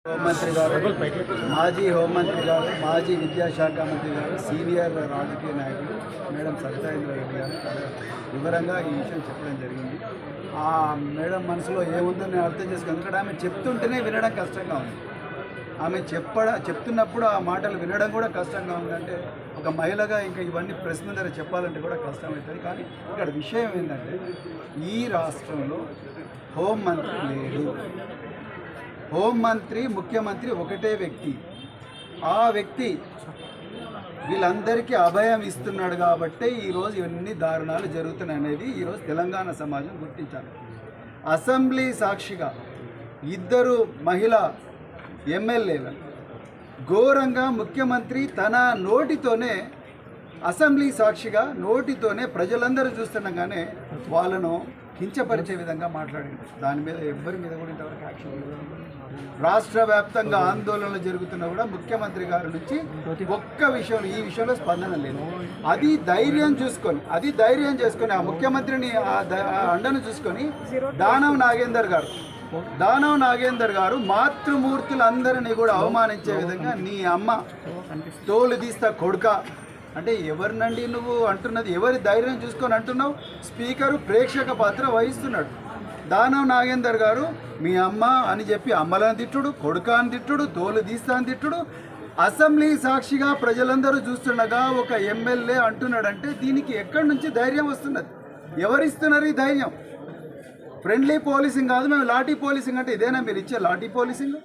హోంమంత్రి గారు, మాజీ హోంమంత్రి గారు, మాజీ విద్యాశాఖ మంత్రి గారు, సీనియర్ రాజకీయ నాయకులు మేడం సబితా ఇంద్రారెడ్డి గారు వివరంగా ఈ విషయం చెప్పడం జరిగింది. ఆ మేడం మనసులో ఏముందో నేను అర్థం చేసుకున్నాను. ఎందుకంటే ఆమె చెప్తుంటేనే వినడం కష్టంగా ఉంది. ఆమె చెప్తున్నప్పుడు ఆ మాటలు వినడం కూడా కష్టంగా ఉందంటే ఒక మహిళగా ఇంకా ఇవన్నీ ప్రెస్ ముందర చెప్పాలంటే కూడా కష్టమవుతుంది. కానీ ఇక్కడ విషయం ఏంటంటే ఈ రాష్ట్రంలో హోంమంత్రి లేడు. హోంమంత్రి, ముఖ్యమంత్రి ఒకటే వ్యక్తి. ఆ వ్యక్తి వీళ్ళందరికీ అభయం ఇస్తున్నాడు కాబట్టే ఈరోజు ఇవన్నీ దారుణాలు జరుగుతున్నాయి అనేది ఈరోజు తెలంగాణ సమాజం గుర్తించాలి. అసెంబ్లీ సాక్షిగా ఇద్దరు మహిళా ఎమ్మెల్యేలు ఘోరంగా ముఖ్యమంత్రి తన నోటితోనే అసెంబ్లీ సాక్షిగా నోటితోనే ప్రజలందరూ చూస్తుండగానే వాళ్ళను కించపరిచే విధంగా మాట్లాడింది. దాని మీద ఎవ్వరి మీద కూడా ఇంతవరకు యాక్షన్ లేదు. రాష్ట్ర వ్యాప్తంగా ఆందోళనలు జరుగుతున్నా కూడా ముఖ్యమంత్రి గారి నుంచి ఒక్క విషయంలో ఈ విషయంలో స్పందన లేదు. అది ధైర్యం చేసుకొని ఆ ముఖ్యమంత్రిని ఆ అండను చూసుకొని దానం నాగేందర్ గారు మాతృమూర్తులందరినీ కూడా అవమానించే విధంగా నీ అమ్మ తోలు తీస్తా కొడుక అంటే ఎవరినండి నువ్వు అంటున్నది? ఎవరి ధైర్యం చూసుకొని అంటున్నావు? స్పీకరు ప్రేక్షక పాత్ర వహిస్తున్నాడు. దానం నాగేందర్ గారు మీ అమ్మ అని చెప్పి అమ్మలను తిట్టుడు, కొడుక అని తిట్టుడు, తోలు తీస్తా అని తిట్టుడు. అసెంబ్లీ సాక్షిగా ప్రజలందరూ చూస్తుండగా ఒక ఎమ్మెల్యే అంటున్నాడంటే దీనికి ఎక్కడి నుంచి ధైర్యం వస్తున్నది? ఎవరిస్తున్నారు ఈ ధైర్యం? ఫ్రెండ్లీ పోలీసింగ్ కాదు, మేము లాఠీ పోలీసింగ్ అంటే ఇదేనా మీరు ఇచ్చే లాఠీ పోలీసింగ్?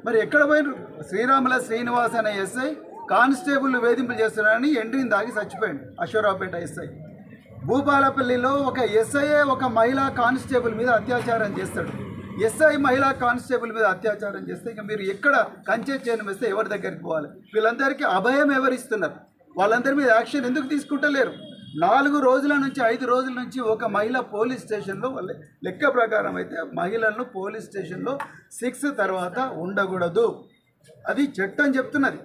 మరి ఎక్కడ పోయినారు? శ్రీరాముల శ్రీనివాస్ అనే ఎస్ఐ కానిస్టేబుల్ వేధింపులు చేస్తున్నారని ఎండ్రీని దాగి చచ్చిపోయాడు. అశ్వరావుపేట ఎస్ఐ. భూపాలపల్లిలో ఒక ఎస్ఐఏ ఒక మహిళా కానిస్టేబుల్ మీద అత్యాచారం చేస్తాడు. ఎస్ఐ మహిళా కానిస్టేబుల్ మీద అత్యాచారం చేస్తే ఇక మీరు ఎక్కడ కంచె చేయడం వేస్తే ఎవరి దగ్గరికి పోవాలి? వీళ్ళందరికీ అభయం ఎవరిస్తున్నారు? వాళ్ళందరి మీద యాక్షన్ ఎందుకు తీసుకుంటలేరు? 4 రోజుల నుంచి 5 రోజుల నుంచి ఒక మహిళ పోలీస్ స్టేషన్లో లెక్క ప్రకారం అయితే మహిళలను పోలీస్ స్టేషన్లో 6 తర్వాత ఉండకూడదు. అది చట్టం చెప్తున్నది.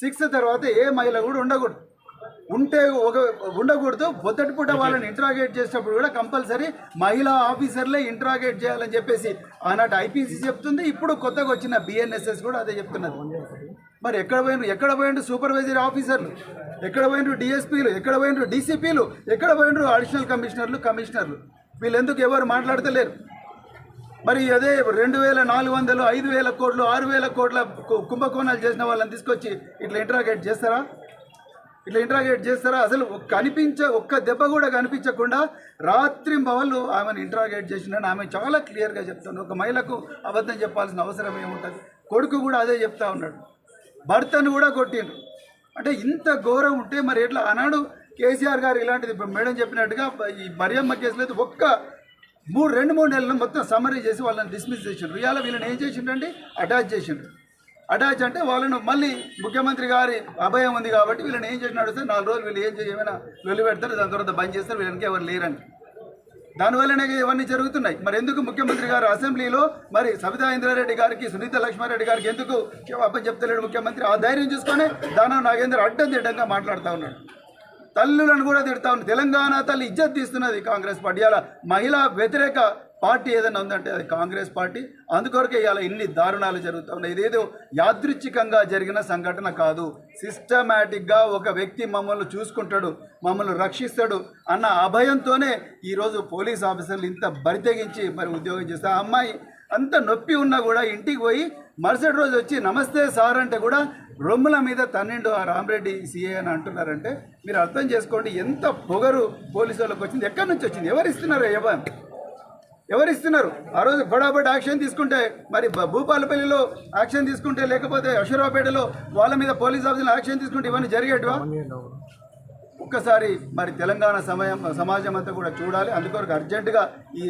6 తర్వాత ఏ మహిళ కూడా ఉండకూడదు. ఉండకూడదు. పొద్దుటిపూట వాళ్ళని ఇంట్రాగేట్ చేసేటప్పుడు కూడా కంపల్సరీ మహిళా ఆఫీసర్లే ఇంట్రాగేట్ చేయాలని చెప్పేసి ఆనాటి ఐపీసీ చెప్తుంది. ఇప్పుడు కొత్తగా వచ్చిన బిఎన్ఎస్ఎస్ కూడా అదే చెప్తున్నది. మరి ఎక్కడ పోయిండ్రు సూపర్వైజరీ ఆఫీసర్లు? ఎక్కడ పోయిండ్రు డిఎస్పీలు? ఎక్కడ పోయిండ్రు డీసీపీలు? ఎక్కడ పోయిండ్రు అడిషనల్ కమిషనర్లు? వీళ్ళు ఎందుకు ఎవరు మాట్లాడతలేరు? మరి అదే 2400, 5000 కోట్లు, 6000 కోట్ల కుంభకోణాలు చేసిన వాళ్ళని తీసుకొచ్చి ఇట్లా ఇంట్రాగేట్ చేస్తారా? అసలు ఒక్క దెబ్బ కూడా కనిపించకుండా రాత్రింబవళ్ళు ఆమెను ఇంట్రాగేట్ చేసిందని ఆమె చాలా క్లియర్గా చెప్తాను. ఒక మహిళకు అబద్ధం చెప్పాల్సిన అవసరం ఏముంటుంది? కొడుకు కూడా అదే చెప్తా ఉన్నాడు. భర్తను కూడా కొట్టిండ్రు. అంటే ఇంత ఘోరం ఉంటే మరి ఎట్లా? ఆనాడు కేసీఆర్ గారు ఇలాంటిది ఇప్పుడు మేడం చెప్పినట్టుగా ఈ మరియమ్మ కేసులో అయితే 2-3 నెలలు మొత్తం సమ్మరీ చేసి వాళ్ళని డిస్మిస్ చేసిండ్రు. ఇవాళ వీళ్ళని ఏం చేసిండ్రండి? అటాచ్ అంటే వాళ్ళను మళ్ళీ ముఖ్యమంత్రి గారి అభయం ఉంది కాబట్టి వీళ్ళని ఏం చేసి నడుస్తే 4 రోజులు వీళ్ళు ఏమైనా వెళ్లి పెడతారు, దాని తర్వాత బంద్ చేస్తారు, వీళ్ళకి ఎవరు లేరని. దానివల్లనే ఇవన్నీ జరుగుతున్నాయి. మరి ఎందుకు ముఖ్యమంత్రి గారు అసెంబ్లీలో మరి సబితా ఇంద్రారెడ్డి గారికి, సునీత లక్ష్మారెడ్డి గారికి ఎందుకు అప్పని చెప్తలేడు ముఖ్యమంత్రి? ఆ ధైర్యం చూసుకొని దానం నాగేందర్ అడ్డంగా మాట్లాడుతూ ఉన్నాడు. తల్లులను కూడా తిడతా ఉంది. తెలంగాణ తల్లి ఇజ్జత్ తీస్తున్నది కాంగ్రెస్ పార్టీ. అలా మహిళా వ్యతిరేక పార్టీ ఏదైనా ఉందంటే అది కాంగ్రెస్ పార్టీ. అందుకొరకే ఇవాళ ఇన్ని దారుణాలు జరుగుతూ ఉన్నాయి. ఇదేదో యాదృచ్ఛికంగా జరిగిన సంఘటన కాదు. సిస్టమేటిక్గా ఒక వ్యక్తి మమ్మల్ని చూసుకుంటాడు, మమ్మల్ని రక్షిస్తాడు అన్న అభయంతోనే ఈరోజు పోలీస్ ఆఫీసర్లు ఇంత బరితెగించి మరి ఉద్యోగం చేస్తారు. ఆ అమ్మాయి అంత నొప్పి ఉన్నా కూడా ఇంటికి పోయి మరుసటి రోజు వచ్చి నమస్తే సార్ అంటే కూడా రొమ్ముల మీద తన్నిండు ఆ రామరెడ్డి సీఏ అని అంటున్నారంటే మీరు అర్థం చేసుకోండి ఎంత పొగరు పోలీసు వాళ్ళకి వచ్చింది. ఎక్కడి నుంచి వచ్చింది? ఎవరిస్తున్నారు? ఆ రోజు బడాబడ్ యాక్షన్ తీసుకుంటే మరి భూపాలపల్లిలో యాక్షన్ తీసుకుంటే, లేకపోతే అశ్వరావుపేటలో వాళ్ళ మీద పోలీస్ ఆఫీసులు యాక్షన్ తీసుకుంటే ఇవన్నీ జరిగేటివా? ఒక్కసారి మరి తెలంగాణ సమాజం అంతా కూడా చూడాలి. అందుకొరకు అర్జెంటుగా ఈ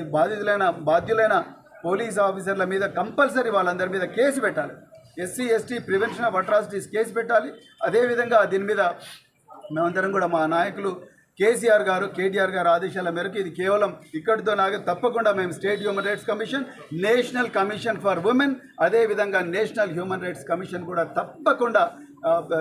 బాధ్యులైన పోలీస్ ఆఫీసర్ల మీద కంపల్సరీ వాళ్ళందరి మీద కేసు పెట్టాలి. SC ST prevention of atrocities case పెట్టాలి. అదేవిధంగా దీని మీద మేమందరం కూడా మా నాయకులు కేసీఆర్ గారు, కేటీఆర్ గారు ఆదేశాల మేరకు ఇది కేవలం ఇక్కడితో తప్పకుండా మేము state human rights commission, national commission for women, అదేవిధంగా నేషనల్ హ్యూమన్ రైట్స్ కమిషన్ కూడా తప్పకుండా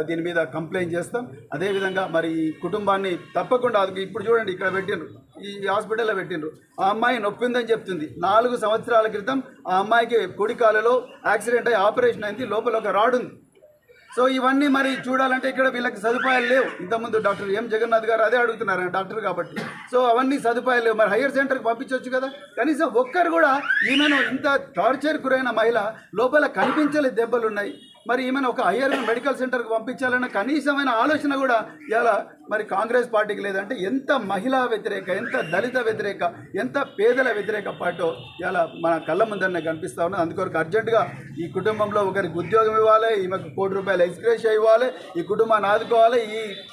దీని మీద కంప్లైంట్ చేస్తాం. అదేవిధంగా మరి ఈ కుటుంబాన్ని తప్పకుండా ఇప్పుడు చూడండి ఇక్కడ పెట్టిండ్రు, ఈ హాస్పిటల్లో పెట్టిండ్రు. ఆ అమ్మాయి నొప్పిందని చెప్తుంది. 4 సంవత్సరాల క్రితం ఆ అమ్మాయికి కుడి కాలులో యాక్సిడెంట్ అయ్యి ఆపరేషన్ అయింది, లోపల ఒక రాడ్ ఉంది. సో ఇవన్నీ మరి చూడాలంటే ఇక్కడ వీళ్ళకి సదుపాయాలు లేవు. ఇంతకుముందు డాక్టర్ ఎం జగన్నాథ్ గారు అదే అడుగుతున్నారు, డాక్టర్ కాబట్టి. సో అవన్నీ సదుపాయాలు లేవు. మరి హయ్యర్ సెంటర్కి పంపించవచ్చు కదా. కనీసం ఒక్కరు కూడా ఈమెను ఇంత టార్చర్ గురైన మహిళ లోపల కనిపించలేదు, దెబ్బలు ఉన్నాయి. మరి ఈమెను ఒక హయ్యర్ మెడికల్ సెంటర్కి పంపించాలన్న కనీసమైన ఆలోచన కూడా ఇలా మరి కాంగ్రెస్ పార్టీకి లేదంటే ఎంత మహిళా వ్యతిరేక, ఎంత దళిత వ్యతిరేక, ఎంత పేదల వ్యతిరేక పార్టీ ఇలా మన కళ్ళ ముందరనే కనిపిస్తూ ఉన్నది. అందుకొరకు అర్జెంటుగా ఈ కుటుంబంలో ఒకరికి ఉద్యోగం ఇవ్వాలి, ఈమెకు ₹1,00,00,000 ఎక్స్గ్రేషియా ఇవ్వాలి, ఈ కుటుంబాన్ని ఆదుకోవాలి,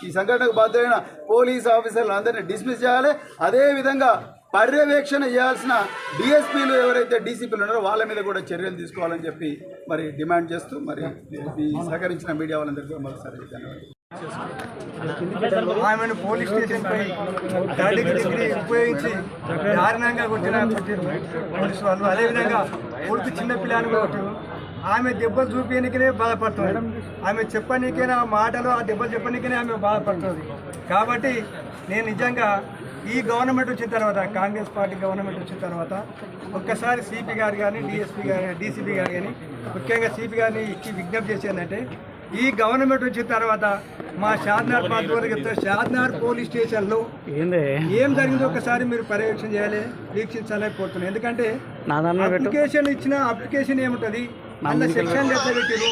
ఈ సంఘటనకు బాధ్యులైన పోలీస్ ఆఫీసర్లు అందరినీ డిస్మిస్ చేయాలి. అదేవిధంగా పర్యవేక్షణ చేయాల్సిన డిఎస్పీలు ఎవరైతే డీసీపీలు ఉన్నారో వాళ్ళ మీద కూడా చర్యలు తీసుకోవాలని చెప్పి మరి డిమాండ్ చేస్తూ మరి ఈ సహకరించిన మీడియా వాళ్ళందరికీ మరోసారి ఆమెను పోలీస్ స్టేషన్ పై డిగ్రీ ఉపయోగించి దారుణంగా కొట్టిన పోలీసు వాళ్ళు. అదేవిధంగా కొడుకు చిన్నపిల్లని కొట్టారు. ఆమె దెబ్బలు చూపించడానికనే బాధపడుతుంది. ఆమె చెప్పడానికైనా మాటలు ఆ దెబ్బలు చెప్పడానికనే ఆమె బాధపడుతుంది. కాబట్టి నేను నిజంగా ఈ గవర్నమెంట్ వచ్చిన తర్వాత, కాంగ్రెస్ పార్టీ గవర్నమెంట్ వచ్చిన తర్వాత ఒక్కసారి సిపి గారు కానీ డిఎస్పీ గారు డీసీపీ గారు కానీ ముఖ్యంగా సిపి గారిని ఇచ్చి విజ్ఞప్తి చేసేందంటే, ఈ గవర్నమెంట్ వచ్చిన తర్వాత మా షాద్నగర్ పార్టీ వరకు చెప్తే షాద్నగర్ పోలీస్ స్టేషన్లో ఏం జరిగిందో ఒకసారి మీరు పర్యవేక్షణ చేయాలి, వీక్షించాలని కోరుతున్నాను. ఎందుకంటే అప్లికేషన్ ఇచ్చిన అప్లికేషన్ ఏముంటుంది, అందులో సెక్షన్లు ఎట్లా పెట్టారు.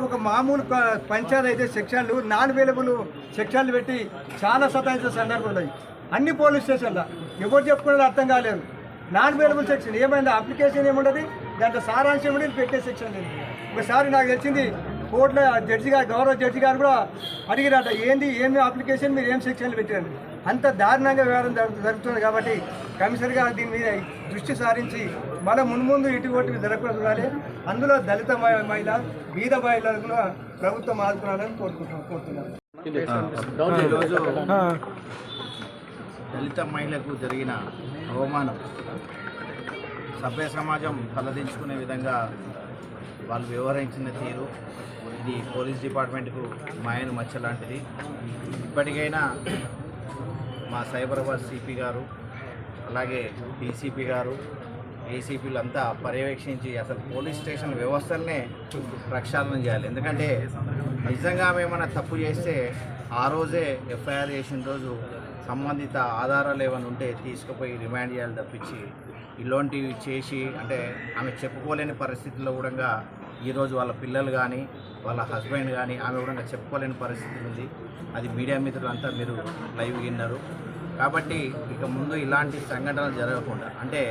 ఒక మామూలు పంచాయతీ అయితే సెక్షన్లు 4,000 సెక్షన్లు పెట్టి చాలా సతాయించిన సందర్భాలు ఉన్నాయి అన్ని పోలీస్ స్టేషన్లో. ఎవరు చెప్పుకున్నది అర్థం కాలేదు. 4,000 సెక్షన్ ఏమైంది, అప్లికేషన్ ఏముంటుంది, దాంట్లో సారాంశం ఏమిటి, పెట్టే సెక్షన్ లేదు. ఒకసారి నాకు తెలిసింది కోర్టులో జడ్జి గారు, గౌరవ జడ్జి గారు కూడా అడిగిరట, ఏమి అప్లికేషన్ మీరు ఏం సెక్షన్లు పెట్టారు. అంత దారుణంగా వ్యవహారం జరుగుతుంది. కాబట్టి కమిషనర్ గారు దీని మీద దృష్టి సారించి మన మున్ముందు ఇటువంటి జరగకుండా చూడాలి. అందులో దళిత మహిళ, బీద మహిళలు కూడా ప్రభుత్వం ఆదుకోవాలని కోరుతున్నాను. ఈరోజు దళిత మహిళకు జరిగిన అవమానం సభ్య సమాజం తలదించుకునే విధంగా వాళ్ళు వ్యవహరించిన తీరు ఇది పోలీస్ డిపార్ట్మెంట్కు మాయను మచ్చ లాంటిది. ఇప్పటికైనా మా సైబరాబాద్ సిపి గారు, అలాగే డీసీపీ గారు, ఏసీపీలు అంతా పర్యవేక్షించి అసలు పోలీస్ స్టేషన్ వ్యవస్థలనే ప్రక్షాళన చేయాలి. ఎందుకంటే నిజంగా ఏమైనా తప్పు చేస్తే ఆ రోజే ఎఫ్ఐఆర్ చేసిన రోజు సంబంధిత ఆధారాలు ఏమైనా ఉంటే తీసుకుపోయి రిమాండ్ చేయాలి తప్పించి ఇలాంటివి చేసి అంటే ఆమె చెప్పుకోలేని పరిస్థితుల్లో కూడా ఈరోజు వాళ్ళ పిల్లలు కానీ వాళ్ళ హస్బెండ్ కానీ ఆమె కూడా చెప్పుకోలేని పరిస్థితి ఉంది. అది మీడియా మిత్రులంతా మీరు లైవ్ విన్నారు. కాబట్టి ఇక ముందు ఇలాంటి సంఘటనలు జరగకుండా అంటే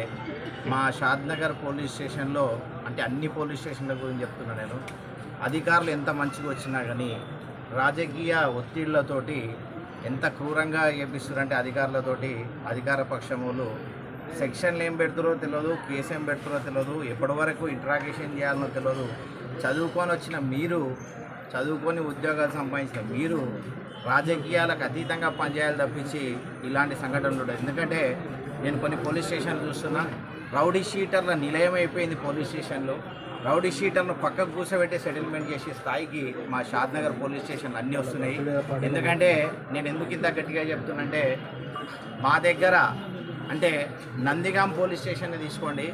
మా షాద్నగర్ పోలీస్ స్టేషన్లో అంటే అన్ని పోలీస్ స్టేషన్ల గురించి చెప్తున్నా నేను, అధికారులు ఎంత మంచిగా వచ్చినా కానీ రాజకీయ ఒత్తిళ్లతోటి ఎంత క్రూరంగా చేపిస్తారంటే అధికారులతోటి అధికార పక్షములు సెక్షన్లు ఏం పెడుతురో తెలియదు, కేసు ఏం పెడుతురో తెలియదు, ఎప్పటి వరకు ఇంట్రాగేషన్ చేయాలనో తెలియదు. చదువుకొని వచ్చిన మీరు, చదువుకొని ఉద్యోగాలు సంపాదించిన మీరు రాజకీయాలకు అతీతంగా పనిచేయాలి తప్పించి ఇలాంటి సంఘటనలు ఉండవు. ఎందుకంటే నేను కొన్ని పోలీస్ స్టేషన్లు చూస్తున్నా, రౌడీ షీటర్ల నిలయం అయిపోయింది పోలీస్ స్టేషన్లో. రౌడీ షీటర్ను పక్కకు కూర్చోబెట్టి సెటిల్మెంట్ చేసే స్థాయికి మా షాద్నగర్ పోలీస్ స్టేషన్లు అన్నీ వస్తున్నాయి. ఎందుకంటే నేను ఎందుకు ఇంత గట్టిగా చెప్తున్నానంటే మా దగ్గర అంటే నందిగాం పోలీస్ స్టేషన్ తీసుకోండి,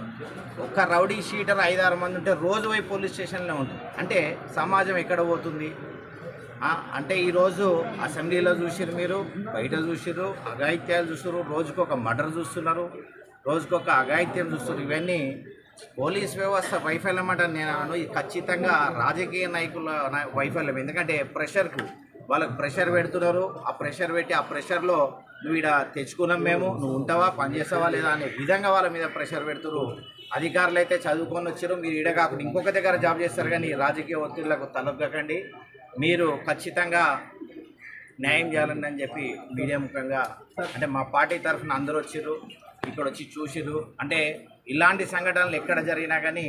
ఒక్క రౌడీ షీటర్ 5-6 మంది ఉంటే రోజు పోయి పోలీస్ స్టేషన్లో ఉంటుంది. అంటే సమాజం ఎక్కడ పోతుంది అంటే ఈరోజు అసెంబ్లీలో చూసిరు, మీరు బయట చూసిరు, అఘాయిత్యాలు చూస్తున్నారు, రోజుకొక మర్డర్ చూస్తున్నారు, రోజుకొక అఘాయిత్యం చూస్తున్నారు. ఇవన్నీ పోలీస్ వ్యవస్థ వైఫల్యం అంటే నేను ఖచ్చితంగా రాజకీయ నాయకుల వైఫల్యం. ఎందుకంటే ప్రెషర్కు వాళ్ళకు ప్రెషర్ పెడుతున్నారు. ఆ ప్రెషర్ పెట్టి ఆ ప్రెషర్లో నువ్వు ఇక్కడ తెచ్చుకున్నాం మేము, నువ్వు ఉంటావా, పనిచేస్తావా లేదా అనే విధంగా వాళ్ళ మీద ప్రెషర్ పెడుతున్నారు. అధికారులు అయితే చదువుకొని వచ్చారు, మీరు ఈడ కాకుండా ఇంకొక దగ్గర జాబ్ చేస్తారు, కానీ రాజకీయ ఒత్తిళ్లకు తలొగ్గకండి. మీరు ఖచ్చితంగా న్యాయం చేయాలని అని చెప్పి మీడియా ముఖంగా అంటే మా పార్టీ తరఫున అందరూ వచ్చారు, ఇక్కడ వచ్చి చూసిరు. అంటే ఇలాంటి సంఘటనలు ఎక్కడ జరిగినా కానీ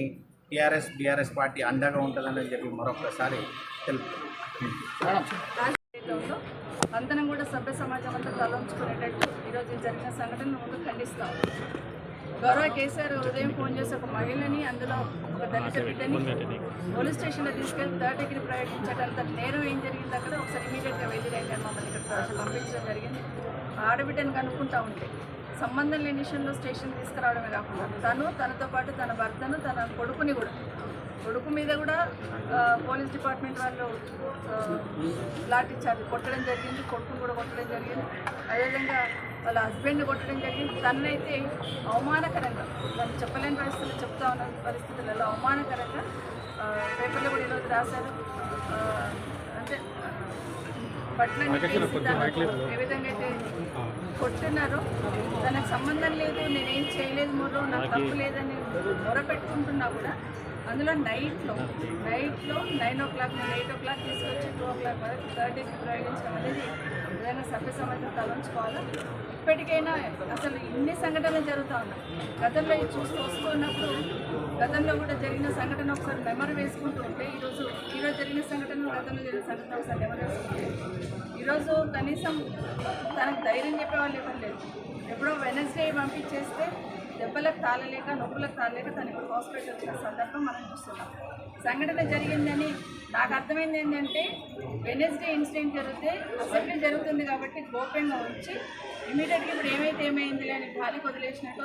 బీఆర్ఎస్ పార్టీ అండగా ఉంటుందని చెప్పి మరొకసారి అందరం కూడా సభ్య సమాజం అంతా తలంచుకునేటట్టు ఈరోజు జరిగిన సంఘటన ముందు ఖండిస్తాం. గౌరవ కేసీఆర్ ఉదయం ఫోన్ చేసి ఒక మహిళని, అందులో ఒక దళిత బిడ్డని పోలీస్ స్టేషన్లో తీసుకెళ్లి థర్డ్ డిగ్రీ ప్రయోగించడంత నేరం ఏం జరిగింది అక్కడ ఒకసారి ఇమీడియట్గా వెళ్తే మమ్మల్ని ఇక్కడ పంపించడం జరిగింది. ఆడబిడ్డను కనుక్కుంటా ఉంటే సంబంధం లేని విషయంలో స్టేషన్ తీసుకురావడమే కాకుండా తనతో పాటు తన భర్తను, తన కొడుకు మీద కూడా పోలీస్ డిపార్ట్మెంట్ వాళ్ళు లాఠీ చార్జ్ కొట్టడం జరిగింది. కొడుకును కూడా కొట్టడం జరిగింది. అదేవిధంగా వాళ్ళ హస్బెండ్ని కొట్టడం జరిగింది. తనైతే అవమానకరంగా, తను చెప్పలేని పరిస్థితులు చెప్తా ఉన్న పరిస్థితులలో అవమానకరంగా పేపర్లో కూడా ఈరోజు రాశారు. అంటే బట్టలన్నీ ఏ విధంగా అయితే కొట్టున్నారో, తనకు సంబంధం లేదు, నేనేం చేయలేదు, నాకు తప్పు లేదని మొరపెట్టుకుంటున్నా కూడా అందులో నైట్లో 9 o'clock నేను 8 o'clock తీసుకొచ్చి 2 o'clock వరకు థర్డ్ డిగ్రీ ప్రయోగించడం అనేది ఏదైనా సభ్య సమాజం తలంచుకోవాలా. ఇప్పటికైనా అసలు ఇన్ని సంఘటనలు జరుగుతూ ఉన్నాయి. గతంలో ఇది చూస్తూ వస్తున్నప్పుడు గతంలో కూడా జరిగిన సంఘటన ఒకసారి మెమరీ వేసుకుంటూ ఉంటే ఈరోజు జరిగిన సంఘటన, గతంలో జరిగిన సంఘటన ఒకసారి మెమరీ వేసుకుంటే ఈరోజు కనీసం తనకు ధైర్యం చెప్పేవాళ్ళు ఎవరు లేదు. ఎప్పుడో వెనస్డే పంపించేస్తే దెబ్బలకు తాళలేక, నొప్పులకు తాళలేక తను ఇప్పుడు హాస్పిటల్ వచ్చిన సందర్భం మనం చూస్తున్నాం. సంఘటన జరిగిందని నాకు అర్థమైంది ఏంటంటే, వెనస్డే ఇన్సిడెంట్ జరిగితే అసెంబ్లీ జరుగుతుంది కాబట్టి గోప్యంగా ఉంచి ఇమీడియట్గా ఇప్పుడు ఏమైంది అని గాలికి వదిలేసినట్టు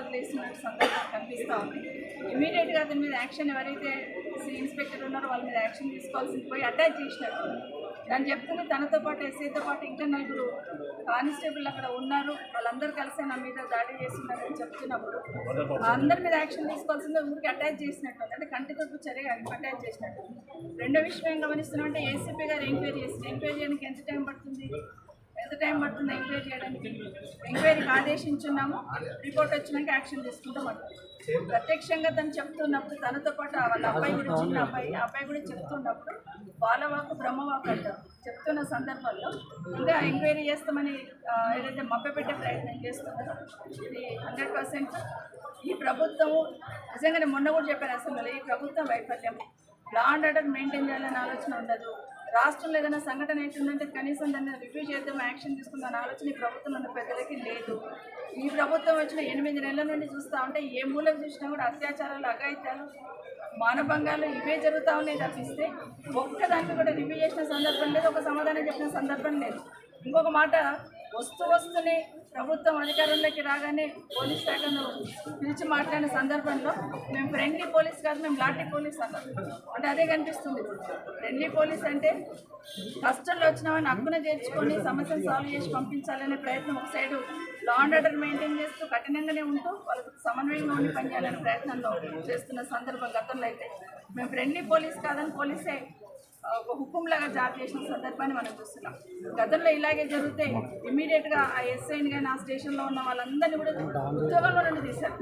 సందర్భం కనిపిస్తూ ఉంది. ఇమీడియట్గా అతని మీద యాక్షన్, ఎవరైతే ఇన్స్పెక్టర్ ఉన్నారో వాళ్ళ మీద యాక్షన్ తీసుకోవాల్సింది పోయి అటాచ్ చేసినట్టు దాన్ని చెప్తుంది. తనతో పాటు ఎస్ఐతో పాటు ఇంకా 4 కానిస్టేబుల్ అక్కడ ఉన్నారు, వాళ్ళందరూ కలిసి నా మీద దాడి చేస్తున్నారని చెప్తున్నప్పుడు అందరి మీద యాక్షన్ తీసుకోవాల్సిందే ఊరికి అటాచ్ చేసినట్టు, అంటే కంటితో చర్యగా అటాచ్ చేసినట్టు. రెండో విషయం ఏం గమనిస్తున్నామంటే, ఏసీపీ గారు ఎంక్వైరీ చేయడానికి ఎంత టైం పడుతుంది ఎంక్వైరీ చేయడానికి? ఎంక్వైరీకి ఆదేశించున్నాము, రిపోర్ట్ వచ్చినాక యాక్షన్ తీసుకుంటామంటారు. ప్రత్యక్షంగా తను చెప్తున్నప్పుడు, తనతో పాటు వాళ్ళ అబ్బాయి కూడా చిన్న అబ్బాయి కూడా చెప్తున్నప్పుడు బాలవాకు బ్రహ్మవాకు అంటారు చెప్తున్న సందర్భంలో ఇంకా ఎంక్వైరీ చేస్తామని ఏదైతే మభ్యపెట్టే ప్రయత్నం చేస్తున్నారో ఇది 100% ఈ ప్రభుత్వము నిజంగానే మొన్న కూడా చెప్పారు అసెంబ్లీలో, ఈ ప్రభుత్వం వైఫల్యం. లా అండ్ ఆర్డర్ మెయింటైన్ చేయాలని ఆలోచన ఉండదు. రాష్ట్రంలో ఏదైనా సంఘటన అవుతుందంటే కనీసం దాన్ని రివ్యూ చేద్దాం, యాక్షన్ తీసుకుందాం ఆలోచన ఈ ప్రభుత్వంలో ఉన్న పెద్దలకి లేదు. ఈ ప్రభుత్వం వచ్చిన 8 నెలల నుండి చూస్తూ ఉంటే ఏ మూలకు చూసినా కూడా అత్యాచారాలు, అఘాయిత్యాలు, మానభంగాలు ఇవే జరుగుతూ ఉన్నాయి తప్పిస్తే ఒక్కదాన్ని కూడా రివ్యూ చేసిన సందర్భం లేదు, ఒక సమాధానం చెప్పిన సందర్భం లేదు. ఇంకొక మాట, వస్తూనే ప్రభుత్వం అధికారంలోకి రాగానే పోలీస్ శాఖను పిలిచి మాట్లాడిన సందర్భంలో మేము ఫ్రెండ్లీ పోలీస్ కాదు, మేము లాఠీ పోలీస్ అన్నాం. అంటే అదే కనిపిస్తుంది. ఫ్రెండ్లీ పోలీస్ అంటే కష్టంలో వచ్చినామని హక్కున చేర్చుకొని సమస్యను సాల్వ్ చేసి పంపించాలనే ప్రయత్నం ఒక side law and order maintain చేస్తూ కఠినంగానే ఉంటూ వాళ్ళకు సమన్వయంగా ఉండి పనిచేయాలనే ప్రయత్నంలో చేస్తున్న సందర్భం. గతంలో అయితే మేము ఫ్రెండ్లీ పోలీస్ కాదని పోలీసే ఒక హుకుంలాగా జారీ చేసిన సందర్భాన్ని మనం చూస్తున్నాం. గతంలో ఇలాగే జరిగితే ఇమీడియట్గా ఆ ఎస్ఐని కానీ ఆ స్టేషన్లో ఉన్న వాళ్ళందరినీ కూడా ఉద్యోగంలో నుండి తీశారు,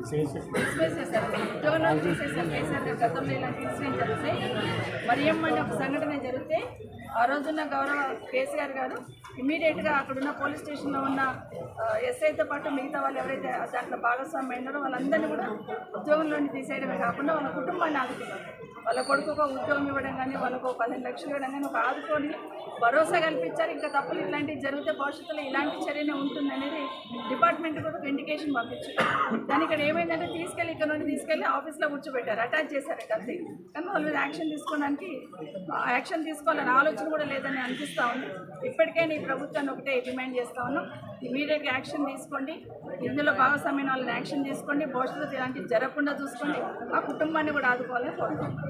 డిస్మిస్ చేశారు, ఉద్యోగంలో నుండి తీసేశారు. కేసీఆర్ గారు గతంలో ఇలాంటి ఇన్సిడెంట్ జరిగితే మరియమ్మని ఒక సంఘటన జరిగితే ఆ రోజున్న గౌరవ కేసీఆర్ గారు ఇమీడియట్గా అక్కడున్న పోలీస్ స్టేషన్లో ఉన్న ఎస్ఐతో పాటు మిగతా వాళ్ళు ఎవరైతే దాంట్లో భాగస్వామ్యం అయినారో వాళ్ళందరినీ కూడా ఉద్యోగంలోని తీసేయడమే కాకుండా వాళ్ళ కుటుంబాన్ని ఆదుకున్నారు. వాళ్ళ కొడుకు ఒక ఉద్యోగం ఇవ్వడం కానీ, వాళ్ళకు 15 లక్షలు ఇవ్వడం కానీ ఒక ఆదుకొని భరోసా కల్పించారు. ఇంకా తప్పులు ఇట్లాంటివి జరిగితే భవిష్యత్తులో ఇలాంటి చర్యనే ఉంటుందనేది డిపార్ట్మెంట్ కూడా ఒక ఇండికేషన్ పంపించారు. దాని ఇక్కడ ఏమైందంటే ఇక్కడ నుండి తీసుకెళ్ళి ఆఫీస్లో కూర్చోబెట్టారు, అటాచ్ చేశారు అంతే. కానీ వాళ్ళ మీద యాక్షన్ తీసుకోవాలని ఆలోచన కూడా లేదని అనిపిస్తూ ఉంది. ఇప్పటికైనా ఈ ప్రభుత్వాన్ని ఒకటే డిమాండ్ చేస్తూ ఉన్నాం, ఇమీడియట్గా యాక్షన్ తీసుకోండి, ఇందులో భాగస్వామ్యం వాళ్ళని యాక్షన్ తీసుకోండి, భవిష్యత్తులో ఇలాంటివి జరగకుండా చూసుకోండి, ఆ కుటుంబాన్ని కూడా ఆదుకోవాలని కోరుకుంటున్నాం.